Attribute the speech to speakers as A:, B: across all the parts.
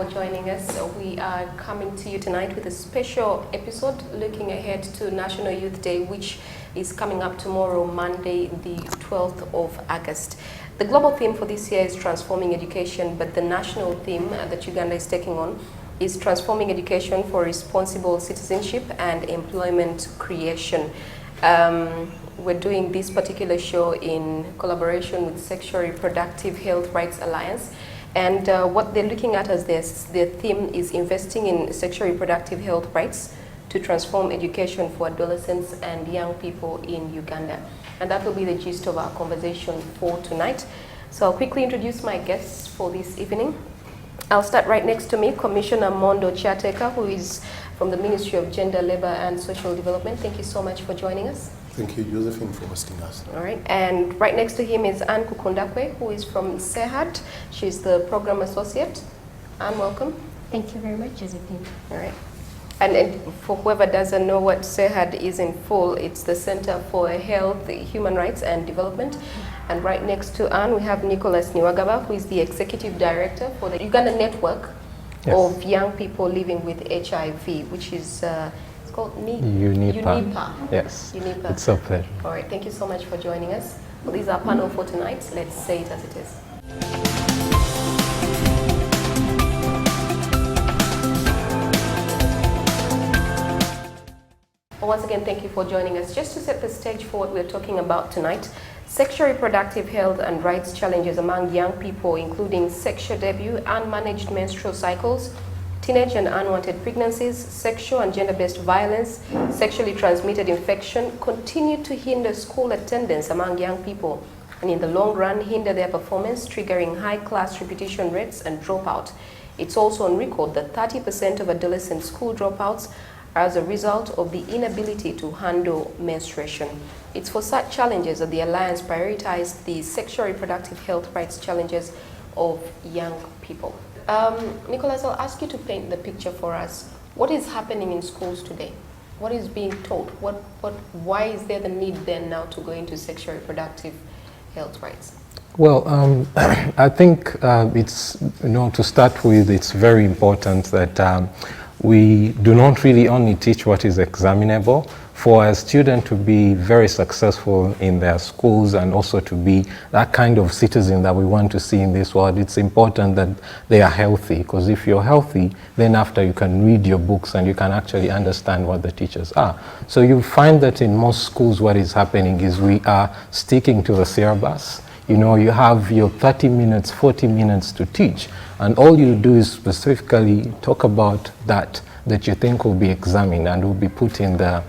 A: for joining us. We are coming to you tonight with a special episode looking ahead to National Youth Day, which is coming up tomorrow, Monday, the 12th of August. The global theme for this year is transforming education, but the national theme that Uganda is taking on is transforming education for responsible citizenship and employment creation. We're doing this particular show in collaboration with Sexual Reproductive Health Rights Alliance. And what they're looking at as their theme is investing in sexual reproductive health rights to transform education for adolescents and young people in Uganda. And that will be the gist of our conversation for tonight. So I'll quickly introduce my guests for this evening. I'll start right next to me, Commissioner Mondo Chiateka, who is from the Ministry of Gender, Labour and Social Development. Thank you so much for joining us.
B: Thank you, Josephine, for hosting us.
A: All right, and right next to him is Anne Kukundakwe, who is from SEHAD. She's the Program Associate. Anne, welcome.
C: Thank you very much, Josephine.
A: All right. And for whoever doesn't know what SEHAD is in full, it's the Center for Health, Human Rights and Development. And right next to Anne, we have Nicholas Niwagaba, who is the Executive Director for the Uganda Network of Young People Living with HIV, which is it's called UNIPA.
D: Yes,
A: UNIPA.
D: It's a pleasure.
A: All right, thank you so much for joining us. Well, this is our panel for tonight. Let's say it as it is. Once again, thank you for joining us. Just to set the stage for what we're talking about tonight, sexual reproductive health and rights challenges among young people, including sexual debut, unmanaged menstrual cycles, teenage and unwanted pregnancies, sexual and gender-based violence, sexually transmitted infection, continue to hinder school attendance among young people, and in the long run hinder their performance, triggering high-class repetition rates and dropout. It's also on record that 30% of adolescent school dropouts as a result of the inability to handle menstruation. It's for such challenges that the Alliance prioritized the sexual reproductive health rights challenges of young people. Nicholas, I'll ask you to paint the picture for us. What is happening in schools today? What is being taught? Why is there the need then now to go into sexual reproductive health rights?
D: Well, I think it's, to start with, it's very important that we do not really only teach what is examinable. For a student to be very successful in their schools and also to be that kind of citizen that we want to see in this world, it's important that they are healthy, because if you're healthy, then after you can read your books and you can actually understand what the teachers are. So you find that in most schools what is happening is we are sticking to the syllabus. You have your 30 minutes, 40 minutes to teach, and all you do is specifically talk about that you think will be examined and will be put in the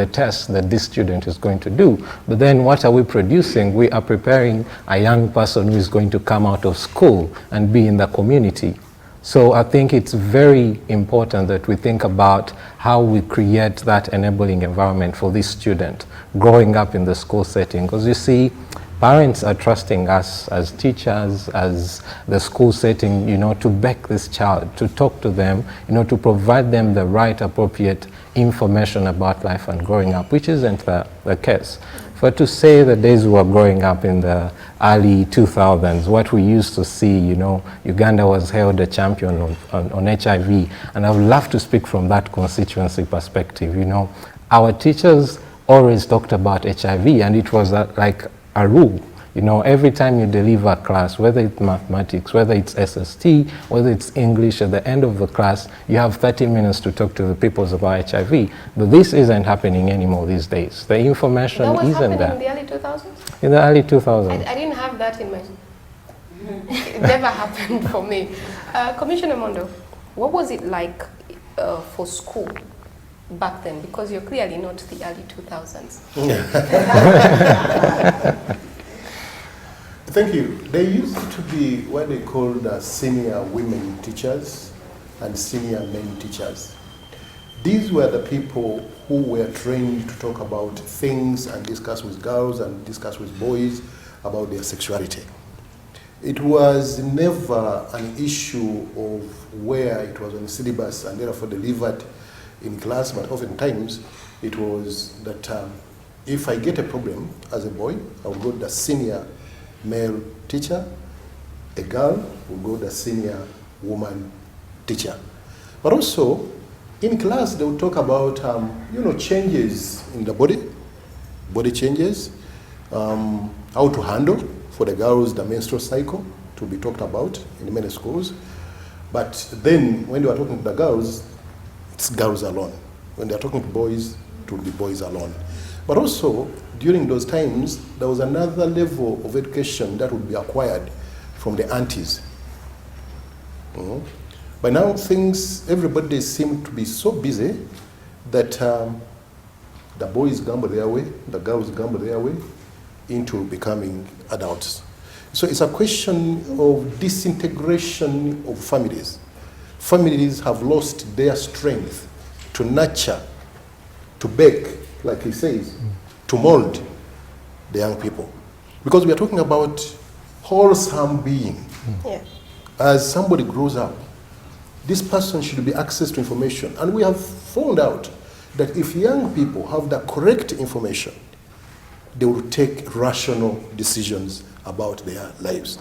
D: test that this student is going to do. But then what are we producing? We are preparing a young person who is going to come out of school and be in the community. So I think it's very important that we think about how we create that enabling environment for this student growing up in the school setting. Because you see, parents are trusting us as teachers, as the school setting, to back this child, to talk to them, to provide them the right, appropriate information about life and growing up, which isn't the case. For to say the days we were growing up in the early 2000s, what we used to see, Uganda was held a champion on HIV, and I would love to speak from that constituency perspective. Our teachers always talked about HIV, and it was like a rule. Every time you deliver a class, whether it's mathematics, whether it's SST, whether it's English, at the end of the class, you have 30 minutes to talk to the people about HIV. But this isn't happening anymore these days. The information isn't there.
A: That was happening in the early 2000s?
D: In the early 2000s.
A: I didn't have that in my... It never happened for me. Commissioner Mondo, what was it like for school back then? Because you're clearly not the early 2000s.
B: Thank you. There used to be what they called senior women teachers and senior men teachers. These were the people who were trained to talk about things and discuss with girls and discuss with boys about their sexuality. It was never an issue of where it was on the syllabus and therefore delivered in class, but oftentimes it was that if I get a problem as a boy, I will go to the senior male teacher, a girl will go to the senior woman teacher. But also, in class, they will talk about, changes in the body changes, how to handle, for the girls, the menstrual cycle, to be talked about in many schools. But then, when they are talking to the girls, it's girls alone. When they are talking to boys, it will be boys alone. But also, during those times, there was another level of education that would be acquired from the aunties. But now everybody seems to be so busy that the boys gamble their way, the girls gamble their way into becoming adults. So it's a question of disintegration of families. Families have lost their strength to nurture, to bake, like he says, to mold the young people. Because we are talking about wholesome being.
A: Yeah.
B: As somebody grows up, this person should be access to information. And we have found out that if young people have the correct information, they will take rational decisions about their lives.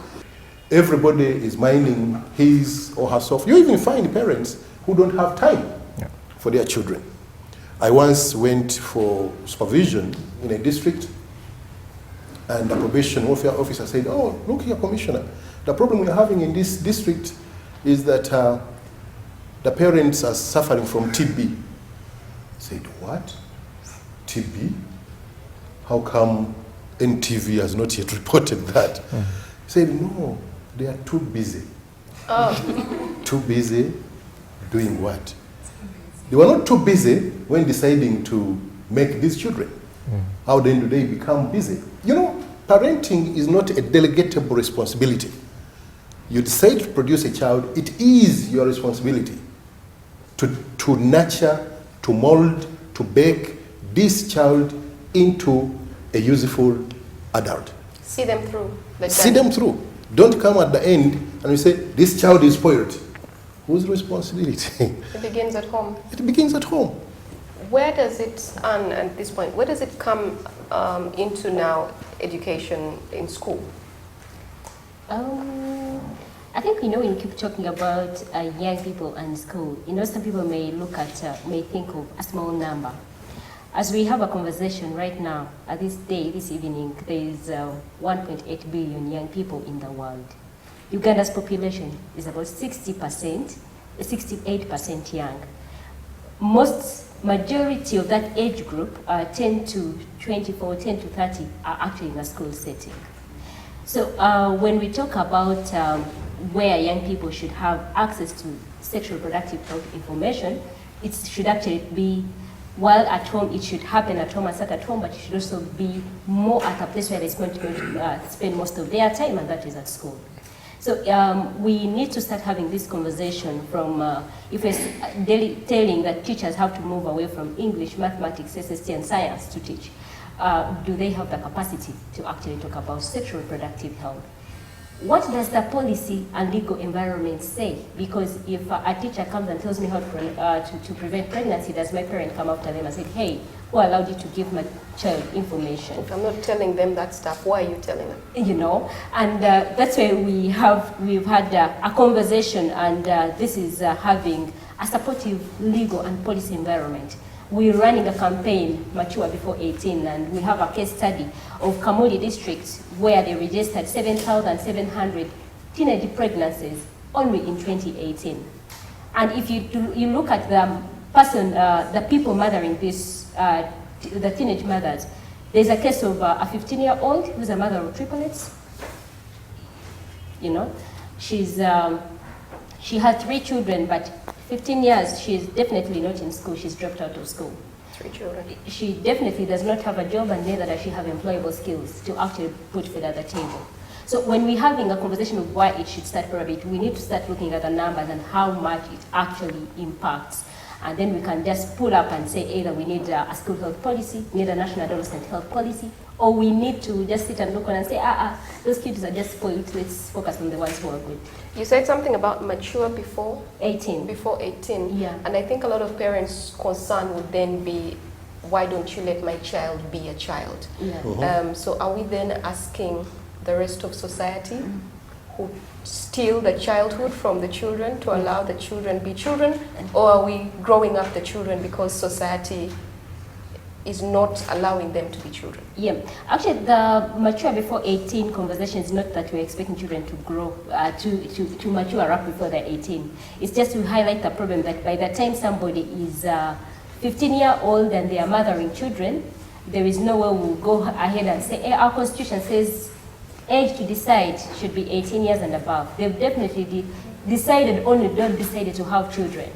B: Everybody is minding his or herself. You even find parents who don't have time for their children. I once went for supervision in a district, and the probation welfare officer said, "Oh, look here, Commissioner, the problem we're having in this district is that the parents are suffering from TB." I said, "What? TB? How come NTV has not yet reported that?" He said, "No, they are too busy." Too busy doing what? They were not too busy when deciding to make these children. How then do they become busy? Parenting is not a delegatable responsibility. You decide to produce a child, it is your responsibility to nurture, to mold, to bake this child into a useful adult.
A: See them through.
B: See them through. Don't come at the end and you say, this child is spoiled. Whose responsibility?
A: It begins at home.
B: It begins at home.
A: Where does it, and at this point, where does it come into now, education in school?
C: I think, when you keep talking about young people and school, some people may look at, may think of a small number. As we have a conversation right now, at this evening, there is 1.8 billion young people in the world. Uganda's population is about 68% young. Majority of that age group, 10 to 24, 10 to 30, are actually in a school setting. So when we talk about where young people should have access to sexual reproductive health information, it should actually be, while at home, it should happen at home and start at home, but it should also be more at a place where they're going to spend most of their time, and that is at school. So we need to start having this conversation from, if we're telling that teachers have to move away from English, mathematics, SST, and science to teach, do they have the capacity to actually talk about sexual reproductive health? What does the policy and legal environment say? Because if a teacher comes and tells me how to prevent pregnancy, does my parent come after them and say, "Hey, who allowed you to give my child information?"
A: If I'm not telling them that stuff, why are you telling them?
C: And that's where we've had a conversation, and this is having a supportive legal and policy environment. We're running a campaign, Mature Before 18, and we have a case study of Kamuli district where they registered 7,700 teenage pregnancies only in 2018. And if you look at the people mothering this, the teenage mothers, there's a case of a 15-year-old who's a mother of triplets. She had 3 children, but 15 years, she's definitely not in school. She's dropped out of school.
A: 3 children.
C: She definitely does not have a job, and neither does she have employable skills to actually put food at the table. So when we're having a conversation of why it should start probably, we need to start looking at the numbers and how much it actually impacts. And then we can just pull up and say either we need a school health policy, we need a national adolescent health policy, or we need to just sit and look on and say, those kids are just spoiled, let's focus on the ones who are good.
A: You said something about mature before
C: 18.
A: Before 18.
C: Yeah.
A: And I think a lot of parents' concern would then be, why don't you let my child be a child?
C: Yeah.
A: So are we then asking the rest of society who steal the childhood from the children to allow the children be children, or are we growing up the children because society is not allowing them to be children?
C: Yeah, actually the mature before 18 conversation is not that we're expecting children to grow, to mature up before they're 18. It's just to highlight the problem that by the time somebody is 15-year-old and they are mothering children, there is no way we'll go ahead and say, hey, our constitution says age to decide should be 18 years and above. They've definitely decided only don't decided to have children.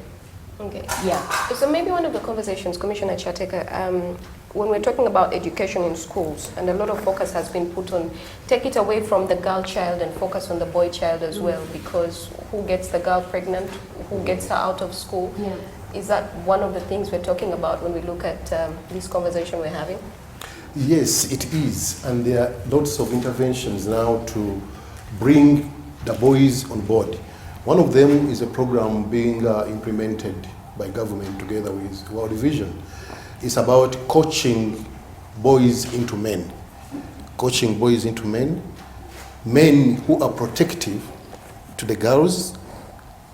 A: Okay.
C: Yeah.
A: So maybe one of the conversations, Commissioner Chateka, when we're talking about education in schools, and a lot of focus has been put on, take it away from the girl child and focus on the boy child as well, because who gets the girl pregnant, who gets her out of school?
C: Yeah.
A: Is that one of the things we're talking about when we look at this conversation we're having?
B: Yes, it is. And there are lots of interventions now to bring the boys on board. One of them is a program being implemented by government together with World Vision. It's about coaching boys into men. Coaching boys into men, men who are protective to the girls,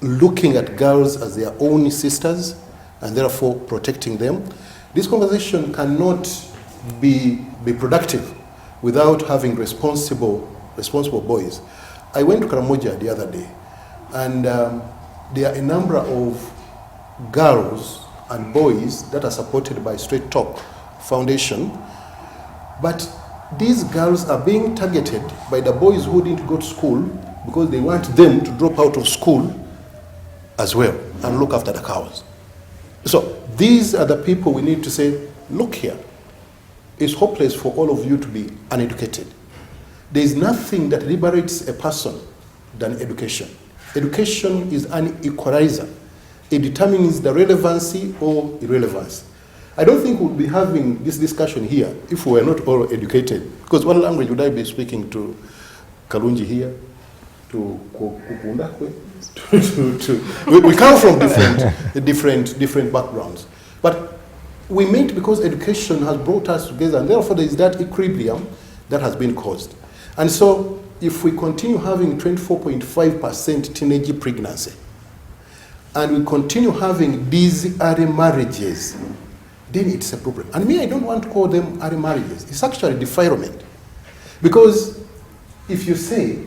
B: looking at girls as their own sisters, and therefore protecting them. This conversation cannot be productive without having responsible boys. I went to Karamoja the other day, and there are a number of girls and boys that are supported by Straight Talk Foundation, but these girls are being targeted by the boys who didn't go to school because they want them to drop out of school as well and look after the cows. So these are the people we need to say, look here, it's hopeless for all of you to be uneducated. There is nothing that liberates a person than education. Education is an equalizer. It determines the relevancy or irrelevance. I don't think we'll be having this discussion here if we were not all educated. Because what language would I be speaking to Kalunji here, to Kukundakwe? We come from different backgrounds. But we meet because education has brought us together, and therefore there is that equilibrium that has been caused. And so if we continue having 24.5% teenage pregnancy, and we continue having these early marriages, then it's a problem. And me, I don't want to call them early marriages. It's actually defilement. Because if you say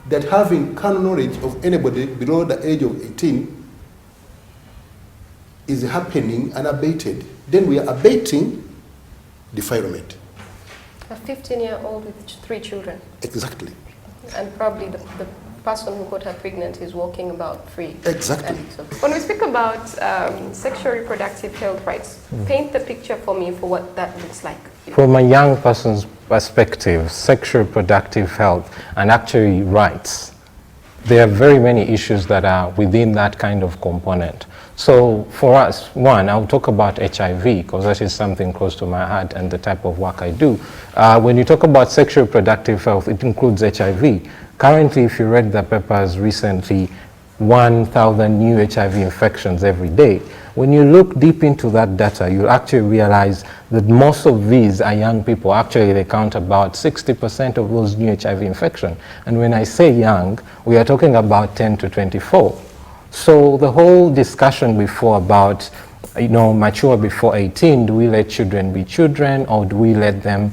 B: that having carnal knowledge of anybody below the age of 18 is happening unabated, then we are abating defilement.
A: A 15-year-old with 3 children.
B: Exactly.
A: And probably the person who got her pregnant is walking about free.
B: Exactly.
A: So when we speak about sexual reproductive health rights, paint the picture for me for what that looks like.
D: From a young person's perspective, sexual reproductive health and actually rights, there are very many issues that are within that kind of component. So for us, one, I'll talk about HIV because that is something close to my heart and the type of work I do. When you talk about sexual reproductive health, it includes HIV. Currently, if you read the papers recently, 1,000 new HIV infections every day. When you look deep into that data, you'll actually realize that most of these are young people. Actually, they count about 60% of those new HIV infections. And when I say young, we are talking about 10 to 24. So the whole discussion before about, mature before 18, do we let children be children or do we let them,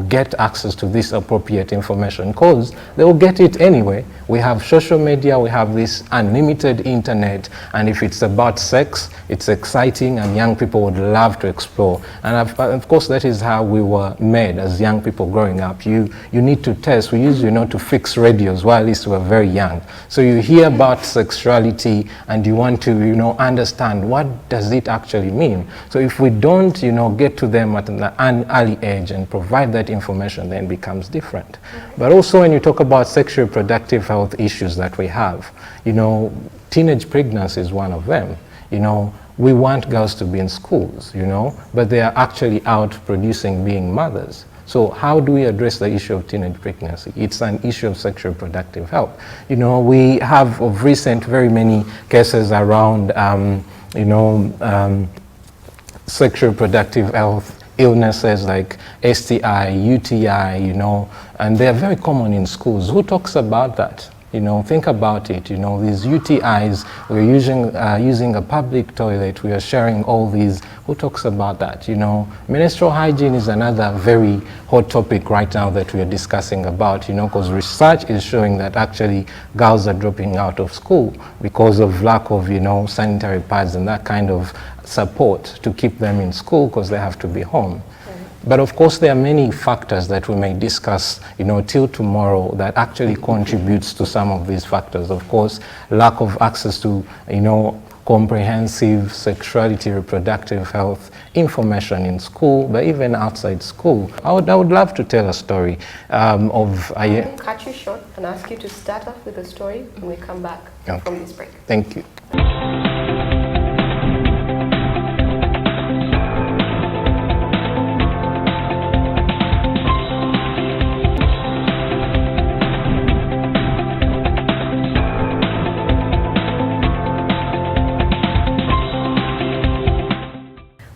D: get access to this appropriate information? Because they will get it anyway. We have social media, we have this unlimited internet, and if it's about sex, it's exciting and young people would love to explore. And of course, that is how we were made as young people growing up. You need to test. We used, to fix radios while at least we were very young. So you hear about sexuality and you want to, understand what does it actually mean. So if we don't, get to them at an early age and provide that information, then it becomes different. But also when you talk about sexual reproductive health issues that we have, teenage pregnancy is one of them. We want girls to be in schools, but they are actually out producing being mothers. So how do we address the issue of teenage pregnancy? It's an issue of sexual reproductive health. We have of recent very many cases around, sexual reproductive health illnesses like STI, UTI, and they are very common in schools. Who talks about that? Think about it, these UTIs, we're using a public toilet, we are sharing all these. Who talks about that, Menstrual hygiene is another very hot topic right now that we are discussing about, because research is showing that actually girls are dropping out of school because of lack of, sanitary pads and that kind of support to keep them in school because they have to be home. But of course, there are many factors that we may discuss, till tomorrow that actually contributes to some of these factors. Of course, lack of access to, comprehensive sexuality, reproductive health information in school, but even outside school. I would love to tell a story of...
A: I'll cut you short and ask you to start off with a story when we come back from this break.
D: Thank you.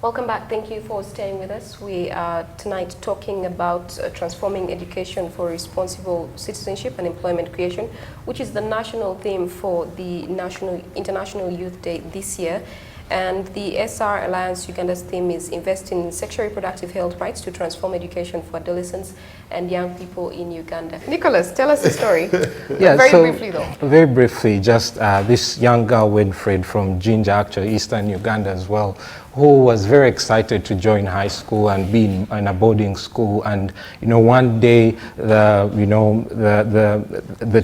A: Welcome back. Thank you for staying with us. We are tonight talking about transforming education for responsible citizenship and employment creation, which is the national theme for the International Youth Day this year. And the SR Alliance Uganda's theme is invest in sexual reproductive health rights to transform education for adolescents and young people in Uganda. Nicholas, tell us the story. Very briefly though. Very
D: briefly, just this young girl, Winfred, from Jinja, actually Eastern Uganda as well, who was very excited to join high school and be in a boarding school. And one day, the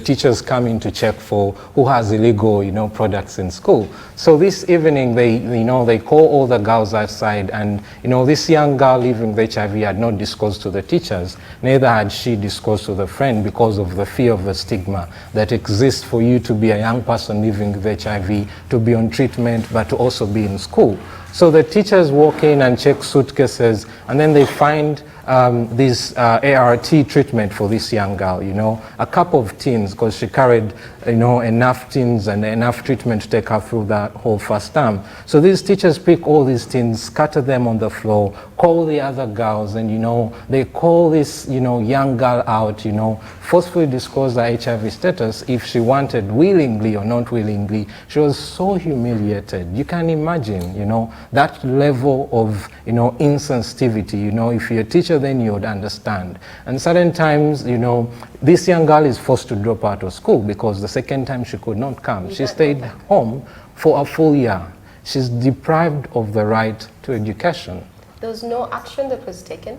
D: teachers come in to check for who has illegal, products in school. So this evening, they call all the girls outside, and this young girl living with HIV had not disclosed to the teachers. Neither had she disclosed to the friend because of the fear of the stigma that exists for you to be a young person living with HIV, to be on treatment, but to also be in school. So the teachers walk in and check suitcases, and then they find this ART treatment for this young girl, a couple of tins, because she carried, enough tins and enough treatment to take her through that whole first term. So these teachers pick all these tins, scatter them on the floor, call the other girls, and, they call this, young girl out, forcefully disclose her HIV status if she wanted, willingly or not willingly. She was so humiliated. You can imagine, that level of, insensitivity, if you're a teacher, then you would understand. And certain times, this young girl is forced to drop out of school because the second time she could not come. She stayed home for a full year. She's deprived of the right to education.
A: There was no action that was taken?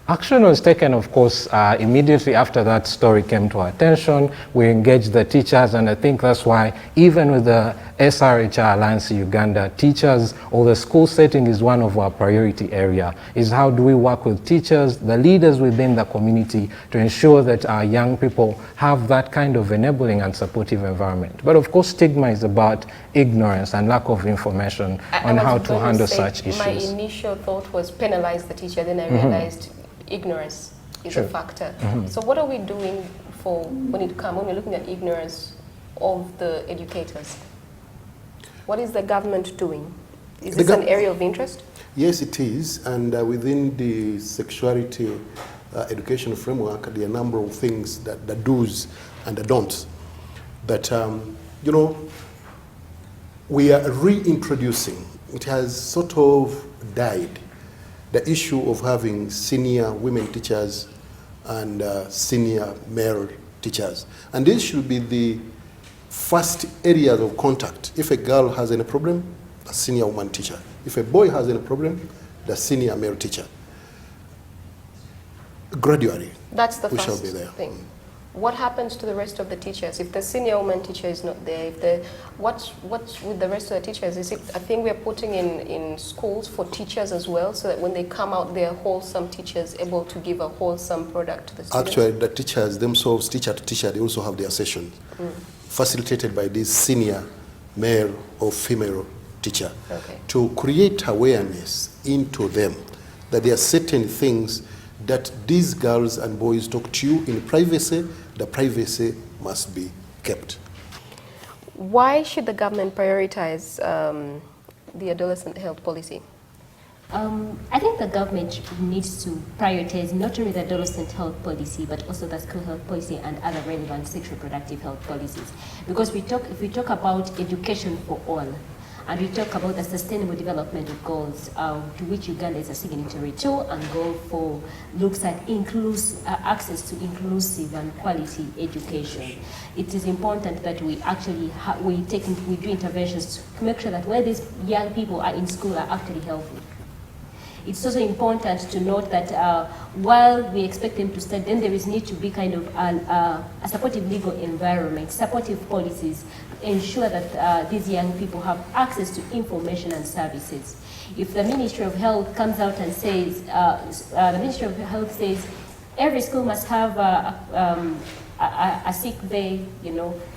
D: Action was taken, of course, immediately after that story came to our attention. We engaged the teachers, and I think that's why even with the SRHR Alliance Uganda, teachers or the school setting is one of our priority area, is how do we work with teachers, the leaders within the community, to ensure that our young people have that kind of enabling and supportive environment. But of course, stigma is about ignorance and lack of information on how to handle such issues.
A: My initial thought was penalize the teacher, then I realized ignorance is a factor. So what are we doing for when we're looking at ignorance of the educators? What is the government doing? Is this an area of interest?
B: Yes, it is. And within the sexuality education framework, there are a number of things that the do's and the don'ts. But, we are reintroducing, it has sort of died, the issue of having senior women teachers and senior male teachers. And this should be the first areas of contact. If a girl has any problem, a senior woman teacher. If a boy has any problem, the senior male teacher. Gradually,
A: that's the
B: we
A: first
B: shall be there.
A: thing. What happens to the rest of the teachers? If the senior woman teacher is not there, what's with the rest of the teachers? Is it a thing we're putting in schools for teachers as well, so that when they come out, they're wholesome teachers, able to give a wholesome product to the students?
B: Actually, the teachers themselves, teacher to teacher, they also have their sessions, facilitated by this senior male or female teacher, to create awareness into them that there are certain things that these girls and boys talk to you in privacy. The privacy must be kept.
A: Why should the government prioritize the adolescent health policy?
C: I think the government needs to prioritize not only the adolescent health policy, but also the school health policy and other relevant sexual reproductive health policies. Because if we talk about education for all, and we talk about the sustainable development goals, to which Uganda is a signatory to, and goal 4 looks at access to inclusive and quality education. It is important that we actually we do interventions to make sure that where these young people are in school are actually healthy. It's also important to note that while we expect them to study, then there is need to be kind of a supportive legal environment, supportive policies, to ensure that these young people have access to information and services. If the Ministry of Health comes out and says, the Ministry of Health says every school must have a sick bay,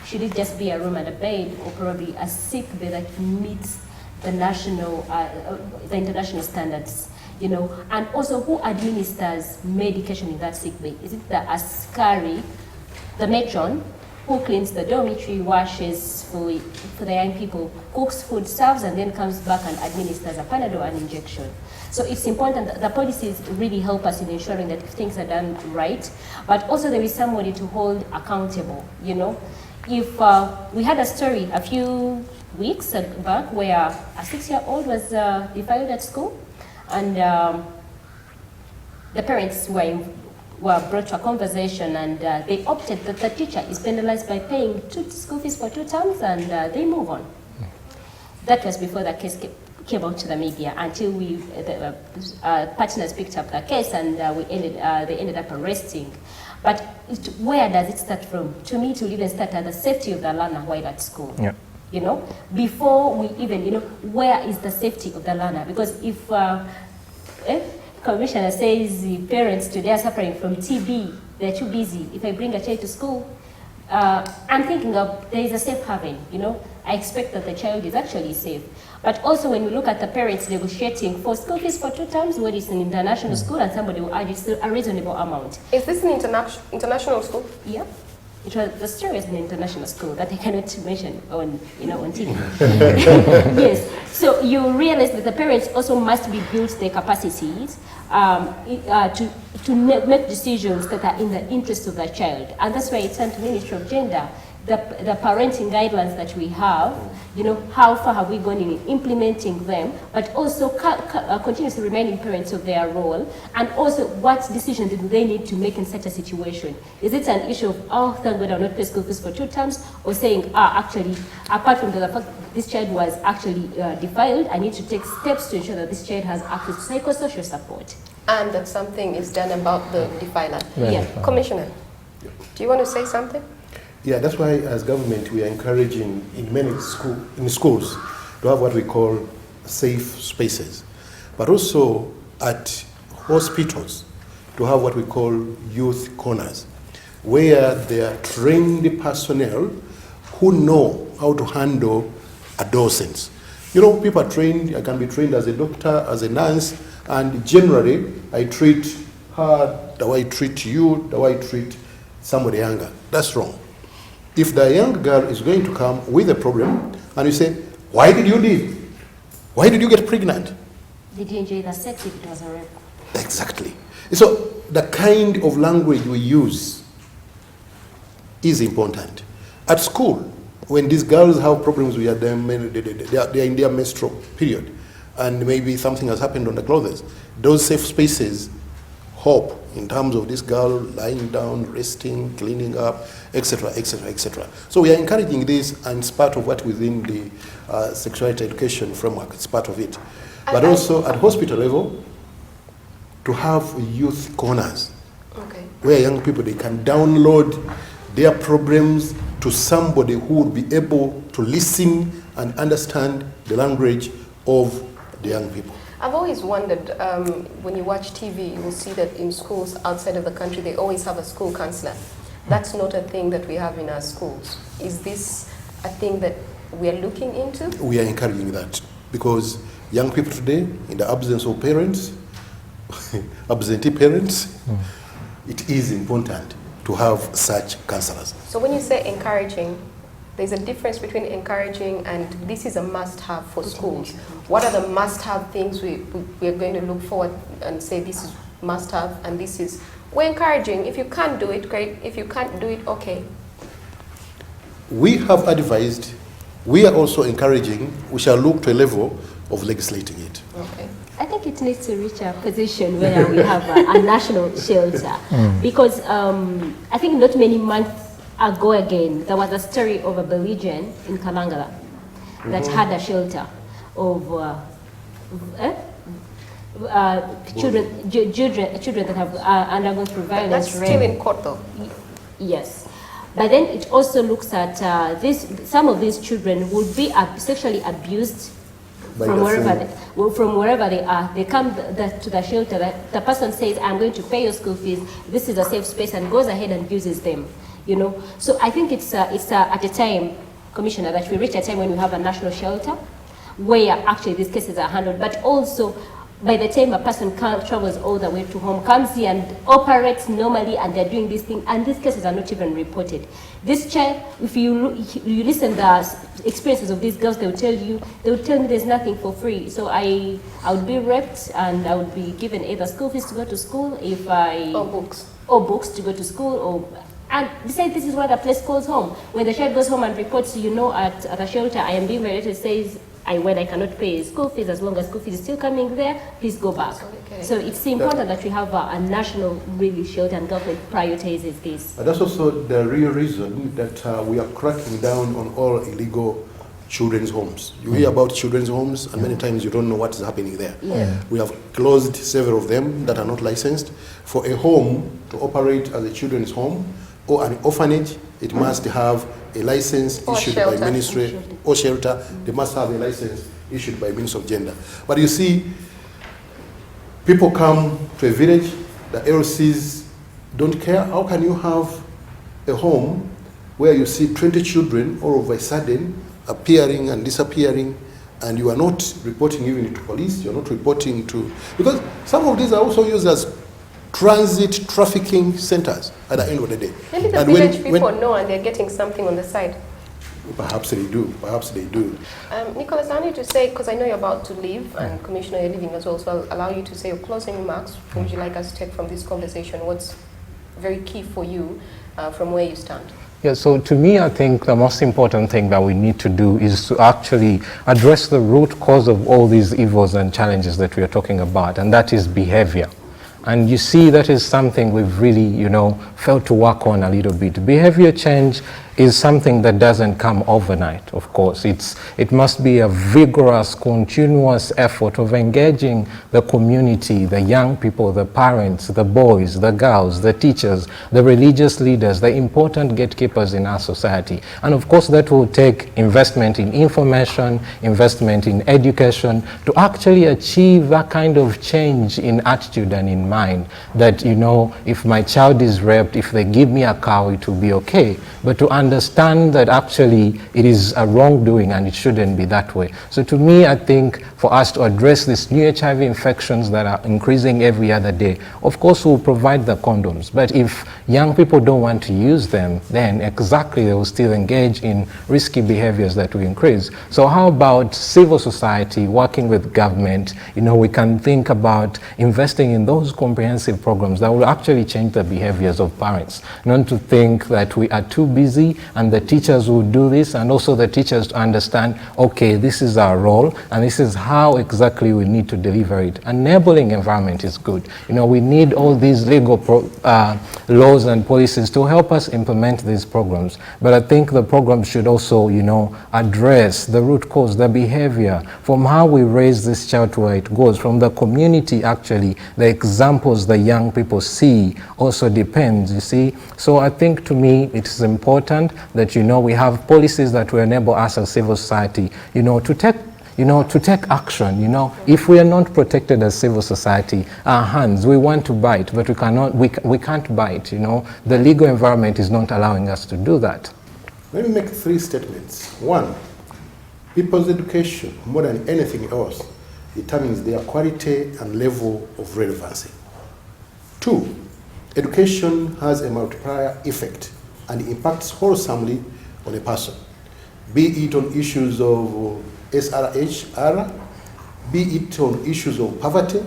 C: should it just be a room and a bed, or probably a sick bay that meets the international standards? And also who administers medication in that sick bay? Is it the askari, the matron, who cleans the dormitory, washes for the young people, cooks food, serves, and then comes back and administers a Panadol and injection? So it's important that the policies really help us in ensuring that things are done right, but also there is somebody to hold accountable. If we had a story a few weeks back where a 6-year-old was defiled at school, and the parents were brought to a conversation, and they opted that the teacher is penalized by paying school fees for 2 terms, and they move on. That was before the case came out to the media, until the partners picked up the case, and they ended up arresting. But where does it start from? To me, it will even start at the safety of the learner while at school.
D: Yeah.
C: Before we even, where is the safety of the learner? Because if Commissioner says the parents today are suffering from TB, they're too busy. If I bring a child to school, I'm thinking of there is a safe haven, I expect that the child is actually safe. But also when we look at the parents negotiating for school fees for 2 terms, when it's an international school, and somebody will argue it's still a reasonable amount.
A: Is this an international school?
C: Yeah. The story is an international school that I cannot mention on TV. Yes. So you realize that the parents also must be built their capacities to make decisions that are in the interest of the child, and that's why it's under the Ministry of Gender. The parenting guidelines that we have, how far have we gone in implementing them, but also continuously reminding parents of their role, and also what decisions do they need to make in such a situation. Is it an issue of, oh, thank God I'll not pay school fees for 2 terms, or saying, actually, apart from the fact that this child was actually defiled, I need to take steps to ensure that this child has access to psychosocial support.
A: And that something is done about the defiler.
C: Yeah.
A: Commissioner, do you want to say something?
B: Yeah, that's why as government we are encouraging in many schools to have what we call safe spaces, but also at hospitals to have what we call youth corners, where there are trained personnel who know how to handle adolescents. People are trained. I can be trained as a doctor, as a nurse, and generally I treat her the way I treat you, the way I treat somebody younger. That's wrong. If the young girl is going to come with a problem, and you say, why did you leave? Why did you get pregnant?
C: Did you enjoy the sex if it was a rape?
B: Exactly. So the kind of language we use is important. At school, when these girls have problems with them, they are in their menstrual period, and maybe something has happened on the clothes, those safe spaces help in terms of this girl lying down, resting, cleaning up, etc., etc., etc. So we are encouraging this, and it's part of what within the sexuality education framework, it's part of it. But also at hospital level, to have youth corners, where young people, they can download their problems to somebody who would be able to listen and understand the language of the young people.
A: I've always wondered, when you watch TV, you will see that in schools outside of the country, they always have a school counselor. That's not a thing that we have in our schools. Is this a thing that we are looking into?
B: We are encouraging that, because young people today, in the absence of parents, absentee parents, it is important to have such counselors.
A: So when you say encouraging, There's a difference between encouraging and this is a must-have for schools. What are the must-have things we're going to look forward and say this is must-have and this is, we're encouraging. If you can't do it, great. If you can't do it, okay.
B: We have advised, we are also encouraging, we shall look to a level of legislating it.
A: Okay.
C: I think it needs to reach a position where we have a national shelter. Because I think not many months ago again, there was a story of a Belgian in Kalangala that had a shelter of children that have undergone through violence.
A: That's still in court though.
C: Yes. But then it also looks at some of these children would be sexually abused from wherever they are. They come to the shelter. The person says, I'm going to pay your school fees. This is a safe space, and goes ahead and uses them. You know, so I think it's at a time, Commissioner, that we reach a time when we have a national shelter where actually these cases are handled, but also by the time a person travels all the way to home, comes here and operates normally, and they're doing this thing, and these cases are not even reported. This child, if you listen to the experiences of these girls, they will tell me there's nothing for free. So I would be raped, and I would be given either school fees to go to school or books to go to school, and besides, this is what the place calls home. When the child goes home and reports, at the shelter, I am being violated, says, when I cannot pay school fees, as long as school fees is still coming there, please go back. Okay. So it's important that we have a national really shelter, and government prioritizes this.
B: That's also the real reason that we are cracking down on all illegal children's homes. You hear about children's homes, and many times you don't know what is happening there.
C: Yeah.
B: We have closed several of them that are not licensed. For a home to operate as a children's home or an orphanage, it must have a license issued by ministry or shelter. They must have a license issued by Ministry of Gender. But you see, people come to a village, the LCs don't care. How can you have a home where you see 20 children all of a sudden appearing and disappearing, and you are not reporting even to police, you're not reporting to, because some of these are also used as transit trafficking centers at the end of the day.
A: Maybe the village people know and they're getting something on the side.
B: Perhaps they do, perhaps they do.
A: Nicholas, I need to say, because I know you're about to leave, and Commissioner, you're leaving as well, so I'll allow you to say your closing remarks. What would you like us to take from this conversation? What's very key for you from where you stand?
D: Yeah, so to me, I think the most important thing that we need to do is to actually address the root cause of all these evils and challenges that we are talking about, and that is behavior. And you see, that is something we've really, failed to work on a little bit. Behavior change is something that doesn't come overnight, of course. It must be a vigorous, continuous effort of engaging the community, the young people, the parents, the boys, the girls, the teachers, the religious leaders, the important gatekeepers in our society. And of course, that will take investment in information, investment in education to actually achieve that kind of change in attitude and in mind that, if my child is raped, if they give me a cow, it will be okay. But to understand that actually it is a wrongdoing and it shouldn't be that way. So to me, I think for us to address these new HIV infections that are increasing every other day, of course we'll provide the condoms. But if young people don't want to use them, then exactly they will still engage in risky behaviors that will increase. So how about civil society working with government? We can think about investing in those comprehensive programs that will actually change the behaviors of parents. Not to think that we are too busy and the teachers will do this, and also the teachers to understand, okay, this is our role and this is how exactly we need to deliver it. Enabling environment is good. We need all these legal laws and policies to help us implement these programs. But I think the program should also, address the root cause, the behavior, from how we raise this child to where it goes, from the community actually, the examples the young people see also depends, you see. So I think to me it is important that we have policies that will enable us as civil society to take action. If we are not protected as civil society, our hands, we want to bite, but we can't bite. The legal environment is not allowing us to do that.
B: Let me make 3 statements. 1, people's education, more than anything else, determines their quality and level of relevancy. 2, education has a multiplier effect and impacts wholesomely on a person. be it on issues of SRHR, be it on issues of poverty,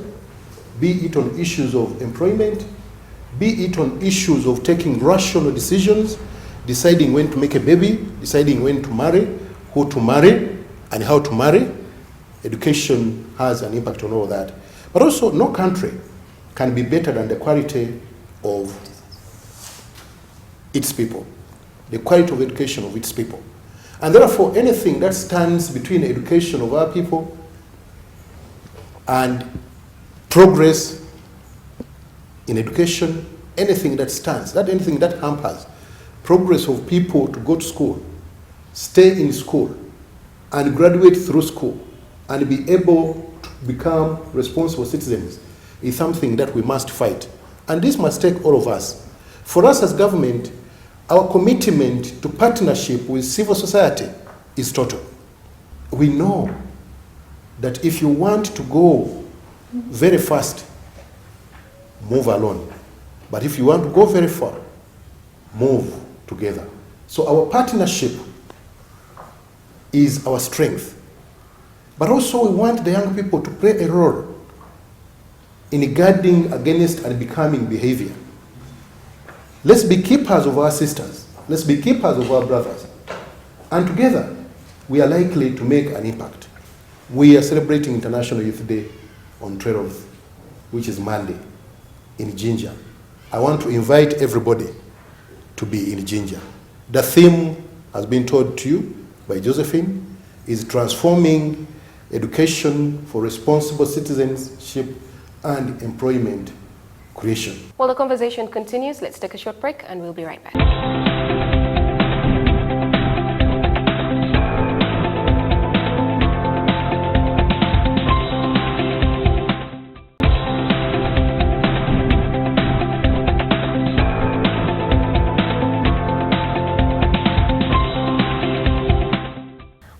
B: be it on issues of employment, be it on issues of taking rational decisions, deciding when to make a baby, deciding when to marry, who to marry, and how to marry. Education has an impact on all that. But also, no country can be better than the quality of its people, the quality of education of its people. And therefore, anything that stands between education of our people and progress in education, anything that stands, anything that hampers progress of people to go to school, stay in school, and graduate through school, and be able to become responsible citizens is something that we must fight. And this must take all of us. For us as government, our commitment to partnership with civil society is total. We know that if you want to go very fast, move alone. But if you want to go very far, move together. So our partnership is our strength. But also we want the young people to play a role in guarding against unbecoming behavior. Let's be keepers of our sisters. Let's be keepers of our brothers. And together, we are likely to make an impact. We are celebrating International Youth Day on 12th, which is Monday, in Jinja. I want to invite everybody to be in Jinja. The theme has been told to you by Josephine, is transforming education for responsible citizenship and employment creation.
A: Well, the conversation continues. Let's take a short break and we'll be right back.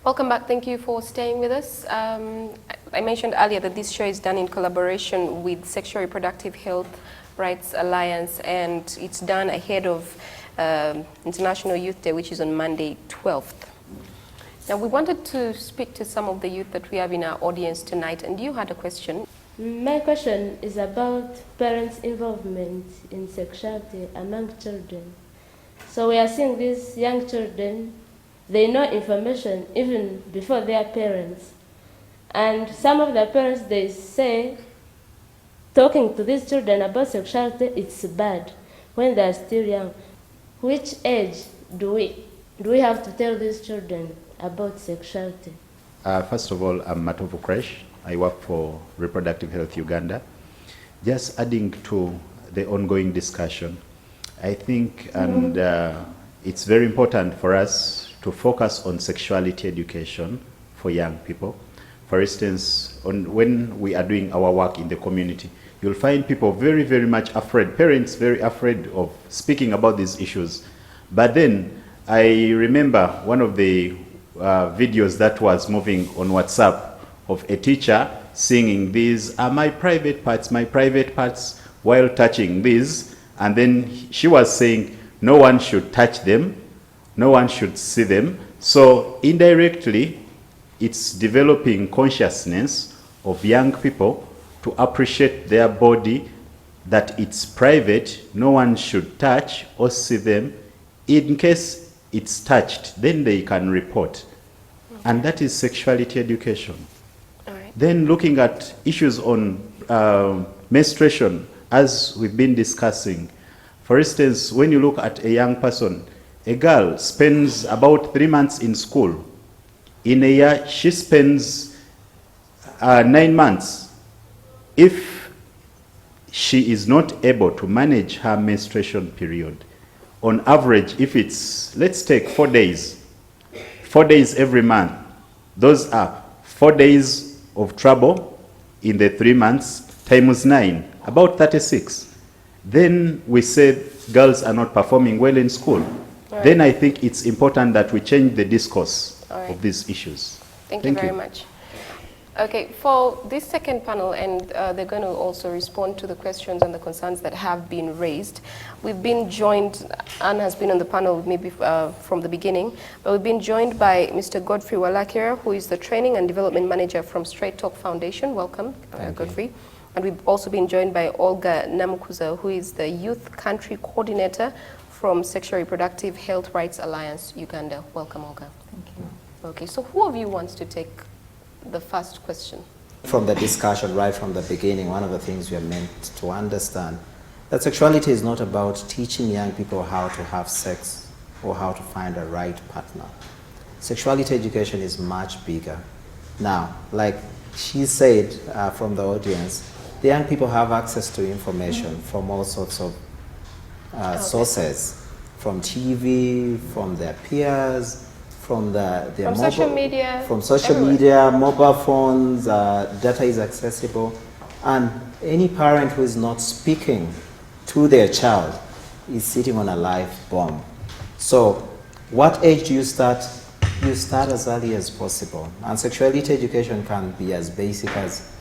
A: Welcome back. Thank you for staying with us. I mentioned earlier that this show is done in collaboration with Sexual Reproductive Health Rights Alliance, and it's done ahead of International Youth Day, which is on Monday, 12th. Now, we wanted to speak to some of the youth that we have in our audience tonight, and you had a question.
E: My question is about parents' involvement in sexuality among children. So we are seeing these young children, they know information even before their parents. And some of the parents, they say, talking to these children about sexuality, it's bad when they're still young. Which age do we have to tell these children about sexuality?
F: First of all, I'm Matovu Kresh. I work for Reproductive Health Uganda. Just adding to the ongoing discussion, I think, and it's very important for us to focus on sexuality education for young people. For instance, when we are doing our work in the community, you'll find people very, very much afraid, parents very afraid of speaking about these issues. But then I remember one of the videos that was moving on WhatsApp of a teacher singing, "These are my private parts, while touching these." And then she was saying, no one should touch them, no one should see them. So indirectly, it's developing consciousness of young people to appreciate their body, that it's private, no one should touch or see them. In case it's touched, then they can report. And that is sexuality education.
A: All right.
F: Then looking at issues on menstruation, as we've been discussing. For instance, when you look at a young person, a girl spends about 3 months in school. In a year, she spends 9 months. If she is not able to manage her menstruation period, on average, if it's, let's take 4 days, 4 days every month, those are 4 days of trouble in the 3 months, times 9, about 36. Then we say girls are not performing well in school.
A: Right.
F: Then I think it's important that we change the discourse
A: All right.
F: of these issues.
A: Thank you very much. Okay, for this second panel, and they're going to also respond to the questions and the concerns that have been raised. We've been joined, Anne has been on the panel maybe from the beginning, but we've been joined by Mr. Godfrey Walakira, who is the Training and Development Manager from Straight Talk Foundation. Welcome, Godfrey. And we've also been joined by Olga Namukuza, who is the Youth Country Coordinator from Sexual Reproductive Health Rights Alliance, Uganda. Welcome, Olga.
G: Thank you.
A: Okay, so who of you wants to take the first question?
H: From the discussion right from the beginning, one of the things we are meant to understand that sexuality is not about teaching young people how to have sex or how to find a right partner. Sexuality education is much bigger. Now, like she said from the audience, the young people have access to information from all sorts of sources, from TV, from their peers, from
A: social media,
H: from social
A: everywhere.
H: media, mobile phones, data is accessible, and any parent who is not speaking to their child is sitting on a live bomb. So, what age do you start? You start as early as possible, and sexuality education can be as basic as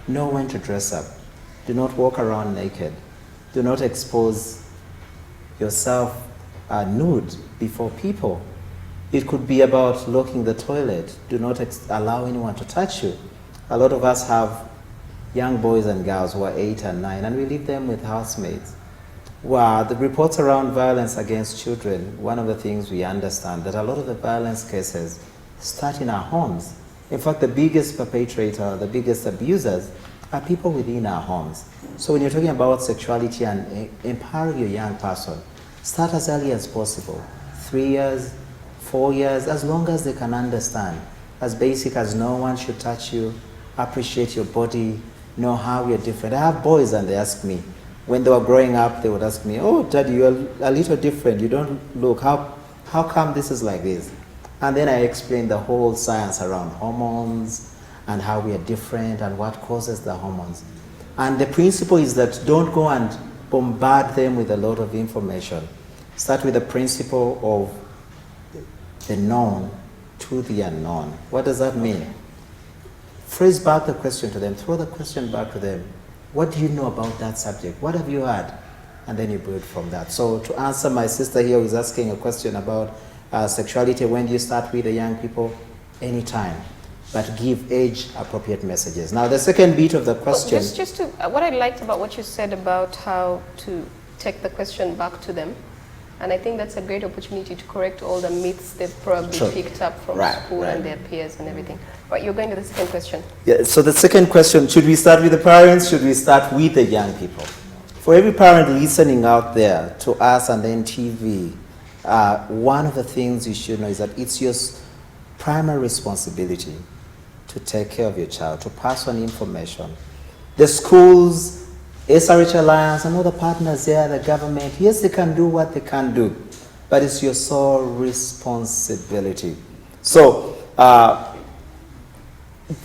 H: know when to dress up, do not walk around naked, do not expose yourself nude before people. It could be about locking the toilet. Do not allow anyone to touch you. A lot of us have young boys and girls who are 8 and 9, and we leave them with housemates. Wow, the reports around violence against children, one of the things we understand that a lot of the violence cases start in our homes. In fact, the biggest perpetrator, the biggest abusers are people within our homes. So when you're talking about sexuality and empowering your young person, start as early as possible. 3 years, 4 years, as long as they can understand. As basic as no one should touch you, appreciate your body, know how you're different. I have boys and they ask me, when they were growing up, they would ask me, oh, Daddy, you're a little different. You don't look, how come this is like this? And then I explain the whole science around hormones and how we are different and what causes the hormones. And the principle is that don't go and bombard them with a lot of information. Start with the principle of the known to the unknown. What does that mean? Phrase back the question to them, throw the question back to them. What do you know about that subject? What have you heard? And then you build from that. So to answer my sister here who is asking a question about sexuality, when do you start with the young people? Anytime. But give age-appropriate messages. Now the second bit of the question...
A: Well, just to, what I liked about what you said about how to take the question back to them, and I think that's a great opportunity to correct all the myths they've probably picked up from school and their peers and everything. Right, you're going to the second question. Yeah,
H: so the second question, should we start with the parents? Should we start with the young people? For every parent listening out there to us and then TV, one of the things you should know is that it's your primary responsibility to take care of your child, to pass on information. The schools, SRH Alliance and other partners there, the government, yes, they can do what they can do, but it's your sole responsibility. So,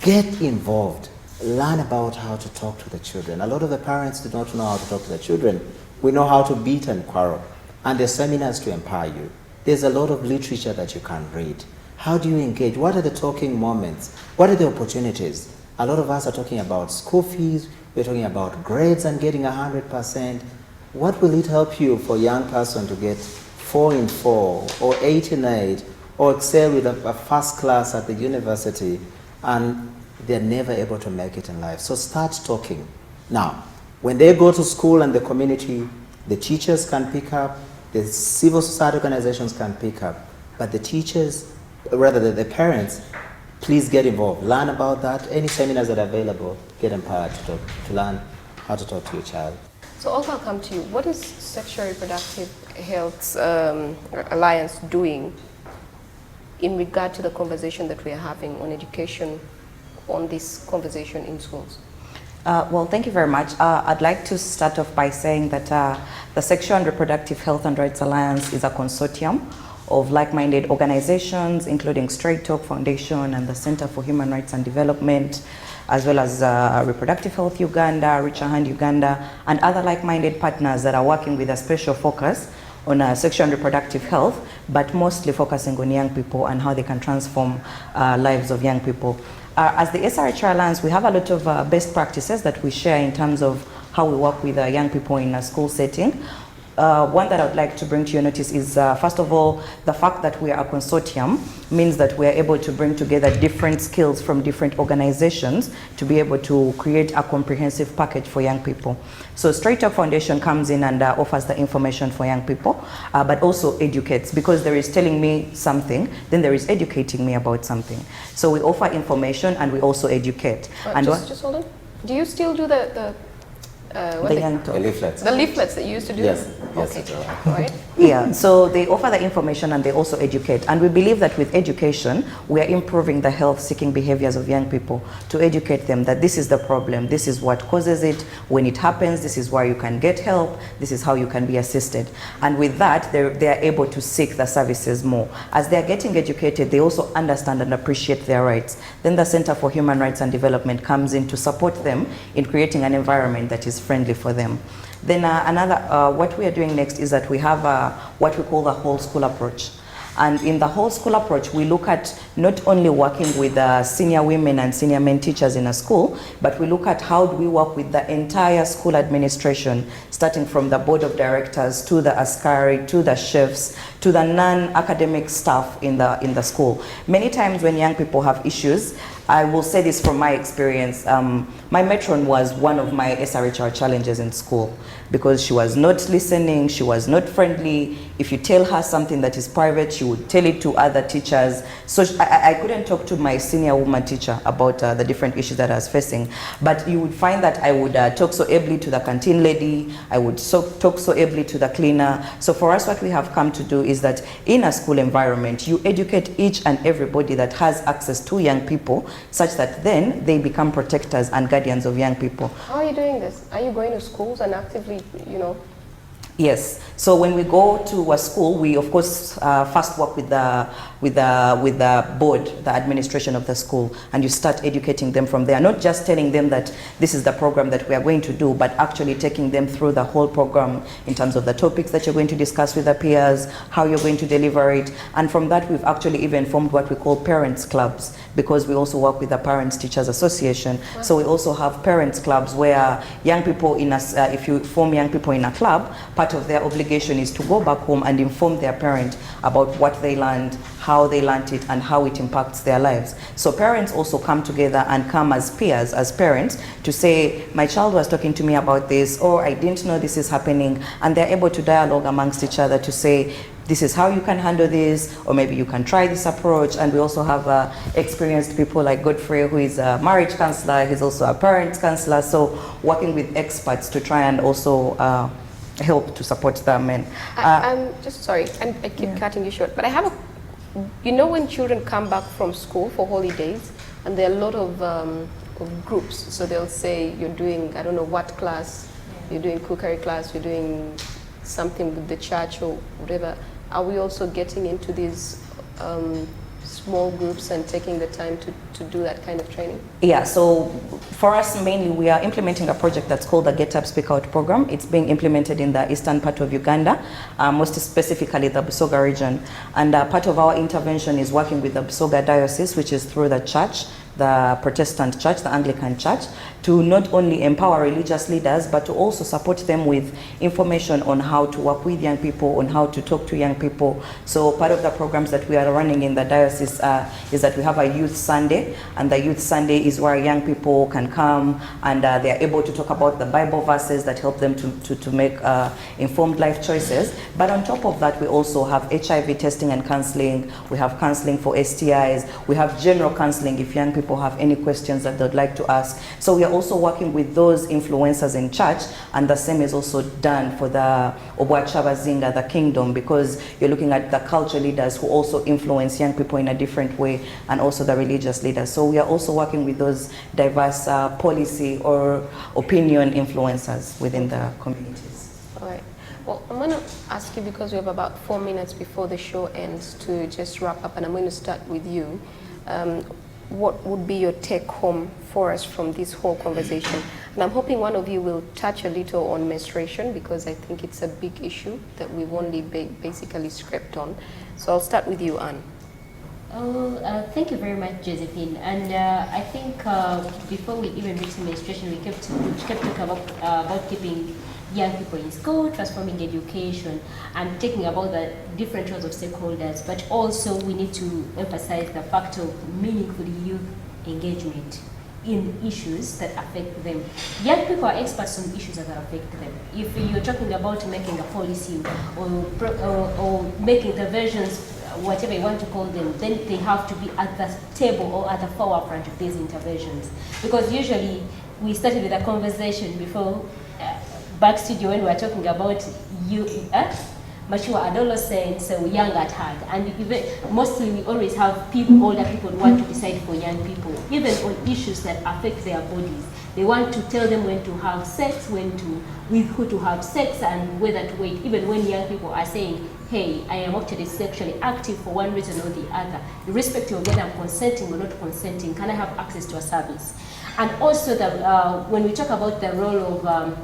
H: get involved. Learn about how to talk to the children. A lot of the parents do not know how to talk to the children. We know how to beat and quarrel. And there's seminars to empower you. There's a lot of literature that you can read. How do you engage? What are the talking moments? What are the opportunities? A lot of us are talking about school fees. We're talking about grades and getting 100%. What will it help you for a young person to get 4 in 4 or 8 in 8 or excel with a first class at the university and they're never able to make it in life? So start talking. Now, when they go to school and the community, the teachers can pick up, the civil society organizations can pick up, but the teachers, rather the parents, please get involved. Learn about that. Any seminars that are available, get empowered to learn how to talk to your child.
A: So Olga, I'll come to you. What is Sexual Reproductive Health Alliance doing in regard to the conversation that we are having on education, on this conversation in schools?
G: Well, thank you very much. I'd like to start off by saying that the Sexual and Reproductive Health and Rights Alliance is a consortium of like-minded organizations, including Straight Talk Foundation and the Center for Human Rights and Development, as well as Reproductive Health Uganda, Richer Hand Uganda, and other like-minded partners that are working with a special focus on sexual and reproductive health, but mostly focusing on young people and how they can transform lives of young people. As the SRHR Alliance, we have a lot of best practices that we share in terms of how we work with young people in a school setting. One that I'd like to bring to your notice is, first of all, the fact that we are a consortium means that we are able to bring together different skills from different organizations to be able to create a comprehensive package for young people. So Straight Talk Foundation comes in and offers the information for young people, but also educates, because there is telling me something, then there is educating me about something. So we offer information and we also educate. And
A: just hold on. Do you still do the
G: young talk?
H: The leaflets.
A: The leaflets that you used to do?
H: Yes. Yes,
A: Okay.
H: it's all right.
A: All right.
G: Yeah, so they offer the information and they also educate. And we believe that with education, we are improving the health-seeking behaviors of young people, to educate them that this is the problem, this is what causes it, when it happens, this is where you can get help, this is how you can be assisted. And with that, they are able to seek the services more. As they are getting educated, they also understand and appreciate their rights. Then the Center for Human Rights and Development comes in to support them in creating an environment that is friendly for them. Then what we are doing next is that we have what we call the whole school approach. And in the whole school approach, we look at not only working with senior women and senior men teachers in a school, but we look at how do we work with the entire school administration, starting from the board of directors to the askari, to the chefs, to the non-academic staff in the school. Many times when young people have issues, I will say this from my experience, my matron was one of my SRHR challenges in school, because she was not listening, she was not friendly. If you tell her something that is private, she would tell it to other teachers. So I couldn't talk to my senior woman teacher about the different issues that I was facing. But you would find that I would talk so ably to the canteen lady, I would talk so ably to the cleaner. So for us, what we have come to do is that in a school environment, you educate each and everybody that has access to young people, such that then they become protectors and guardians of young people.
A: How are you doing this? Are you going to schools and actively,
G: Yes. So when we go to a school, we of course first work with the board, the administration of the school, and you start educating them from there. Not just telling them that this is the program that we are going to do, but actually taking them through the whole program in terms of the topics that you're going to discuss with the peers, how you're going to deliver it, and from that we've actually even formed what we call parents clubs, because we also work with the Parents Teachers Association. Wow. So we also have parents clubs where young people if you form young people in a club, part of their obligation is to go back home and inform their parent about what they learned, how they learned it, and how it impacts their lives. So parents also come together and come as peers, as parents, to say, my child was talking to me about this, or I didn't know this is happening, and they're able to dialogue amongst each other to say, this is how you can handle this, or maybe you can try this approach. And we also have experienced people like Godfrey, who is a marriage counselor, he's also a parents counselor, so working with experts to try and also help to support them. And
A: I'm just sorry, and I keep cutting you short, but I have when children come back from school for holidays, and there are a lot of groups, so they'll say you're doing, I don't know what class, you're doing cookery class, you're doing something with the church or whatever. Are we also getting into these small groups and taking the time to do that kind of training?
G: Yeah, so for us mainly we are implementing a project that's called the Get Up Speak Out program. It's being implemented in the eastern part of Uganda, most specifically the Busoga region. And part of our intervention is working with the Busoga diocese, which is through the church, the Protestant church, the Anglican church, to not only empower religious leaders, but to also support them with information on how to work with young people, on how to talk to young people. So part of the programs that we are running in the diocese is that we have a Youth Sunday, and the Youth Sunday is where young people can come and they are able to talk about the Bible verses that help them to make informed life choices. But on top of that, we also have HIV testing and counseling, we have counseling for STIs, we have general counseling if young people have any questions that they'd like to ask. So we are also working with those influencers in church, and the same is also done for the Obwachabazinga, the kingdom, because you're looking at the culture leaders who also influence young people in a different way, and also the religious leaders. So we are also working with those diverse policy or opinion influencers within the communities.
A: All right. Well, I'm going to ask you, because we have about 4 minutes before the show ends, to just wrap up, and I'm going to start with you. What would be your take home for us from this whole conversation? And I'm hoping one of you will touch a little on menstruation, because I think it's a big issue that we've only basically scraped on. So I'll start with you, Anne.
C: Thank you very much, Josephine. And I think before we even reach menstruation, we kept talking about keeping young people in school, transforming education, and talking about the different roles of stakeholders. But also, we need to emphasize the fact of meaningful youth engagement in issues that affect them. Young people are experts on issues that affect them. If you're talking about making a policy or making interventions, whatever you want to call them, then they have to be at the table or at the forefront of these interventions. Because usually, we started with a conversation before back studio when we were talking about mature adolescents, so young at heart. And even, mostly we always have people, older people who want to decide for young people, even on issues that affect their bodies. They want to tell them when to have sex, with who to have sex, and whether to wait. Even when young people are saying, hey, I am actually sexually active for one reason or the other, irrespective of whether I'm consenting or not consenting, can I have access to a service? And also, when we talk about the role of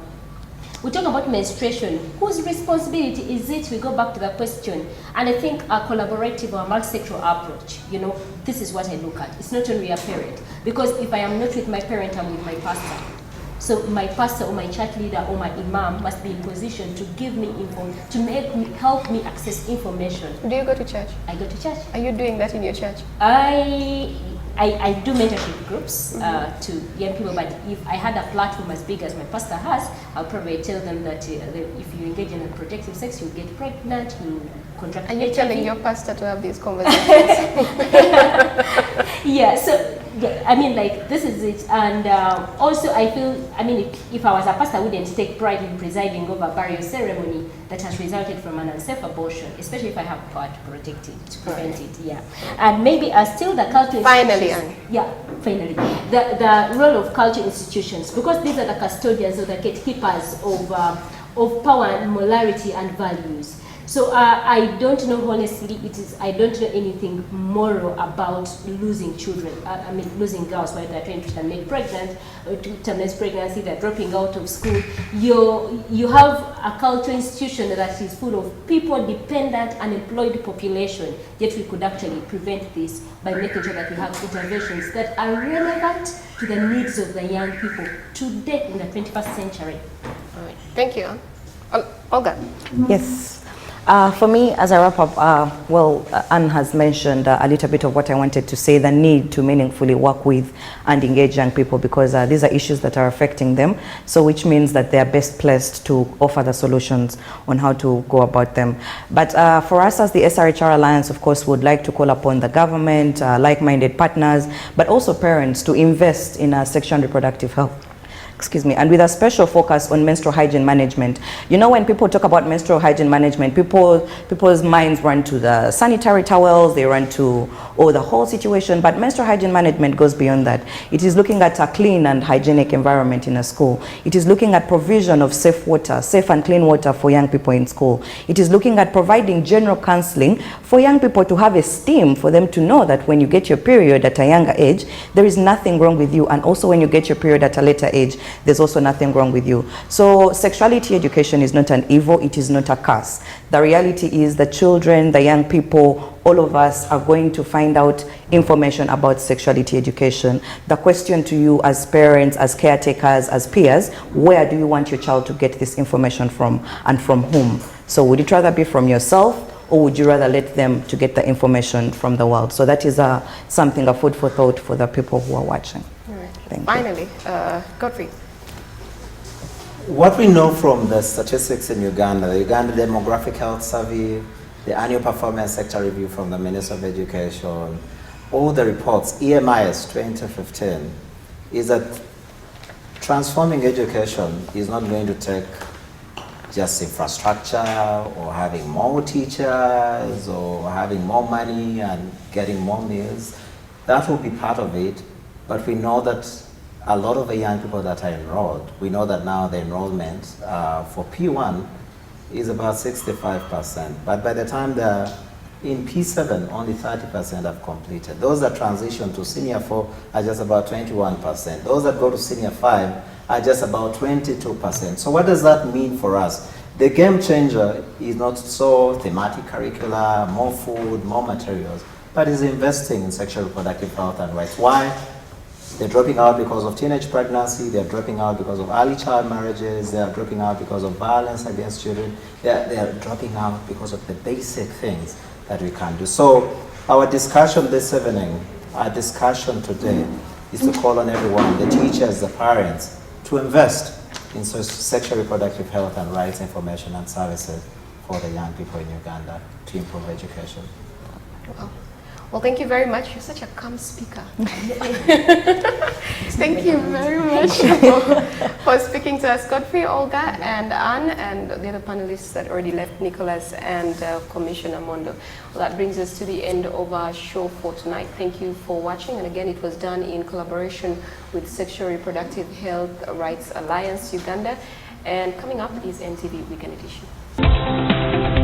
C: we talk about menstruation. Whose responsibility is it? We go back to the question. And I think a collaborative or a multi-sectoral approach, this is what I look at. It's not only a parent. Because if I am not with my parent, I'm with my pastor. So my pastor or my church leader or my imam must be in position to give me info, to help me access information.
A: Do you go to church?
C: I go to church.
A: Are you doing that in your church?
C: I do mentorship groups to young people, but if I had a platform as big as my pastor has, I'll probably tell them that if you engage in unprotected sex, you'll get pregnant, you'll contract HIV.
A: Are you telling your pastor to have these conversations?
C: Yeah, so I mean, like, this is it. And also, I feel, I mean, if I was a pastor, I wouldn't take pride in presiding over a burial ceremony that has resulted from an unsafe abortion, especially if I have power to protect it, to prevent it, yeah. And maybe still the culture
A: Finally, Anne.
C: Yeah, finally. The role of culture institutions, because these are the custodians or the gatekeepers of power and morality and values. So I don't know, honestly, I don't know anything moral about losing children, losing girls while they're trying to make pregnant, or to terminate pregnancy, they're dropping out of school. You have a cultural institution that is full of people-dependent, unemployed population, yet we could actually prevent this by making sure that we have interventions that are relevant to the needs of the young people today in the 21st century.
A: All right. Thank you. Olga.
G: Yes. For me, as I wrap up, Anne has mentioned a little bit of what I wanted to say, the need to meaningfully work with and engage young people, because these are issues that are affecting them, so which means that they are best placed to offer the solutions on how to go about them. But for us as the SRHR Alliance, of course, would like to call upon the government, like-minded partners, but also parents to invest in sexual and reproductive health. And with a special focus on menstrual hygiene management. You know, when people talk about menstrual hygiene management, people's minds run to the sanitary towels, they run to the whole situation, but menstrual hygiene management goes beyond that. It is looking at a clean and hygienic environment in a school. It is looking at provision of safe and clean water for young people in school. It is looking at providing general counseling for young people to have esteem, for them to know that when you get your period at a younger age, there is nothing wrong with you, and also when you get your period at a later age, there's also nothing wrong with you. So sexuality education is not an evil, it is not a curse. The reality is the children, the young people, all of us are going to find out information about sexuality education. The question to you as parents, as caretakers, as peers, where do you want your child to get this information from, and from whom? So would it rather be from yourself, or would you rather let them to get the information from the world? So that is a food for thought for the people who are watching.
A: All right.
G: Thank you.
A: Finally, Godfrey.
H: What we know from the statistics in Uganda, the Uganda Demographic Health Survey, the annual performance sector review from the Minister of Education, all the reports, EMIS 2015, is that transforming education is not going to take just infrastructure or having more teachers or having more money and getting more meals. That will be part of it, but we know that a lot of the young people that are enrolled, we know that now the enrollment for P1 is about 65%, but by the time they're in P7, only 30% have completed. Those that transition to Senior 4 are just about 21%. Those that go to Senior 5 are just about 22%. So what does that mean for us? The game changer is not so thematic curricula, more food, more materials. but is investing in sexual reproductive health and rights. Why? They're dropping out because of teenage pregnancy, they're dropping out because of early child marriages, they're dropping out because of violence against children, they're dropping out because of the basic things that we can do. So our discussion this evening, our discussion today, is to call on everyone, the teachers, the parents, to invest in sexual reproductive health and rights information and services for the young people in Uganda to improve education.
A: Wow. Well, thank you very much. You're such a calm speaker. Thank you very much for speaking to us, Godfrey, Olga, and Anne, and the other panelists that already left, Nicholas and Commissioner Mondo. Well, that brings us to the end of our show for tonight. Thank you for watching. And again, it was done in collaboration with Sexual Reproductive Health Rights Alliance Uganda. And coming up is NTV Weekend Edition.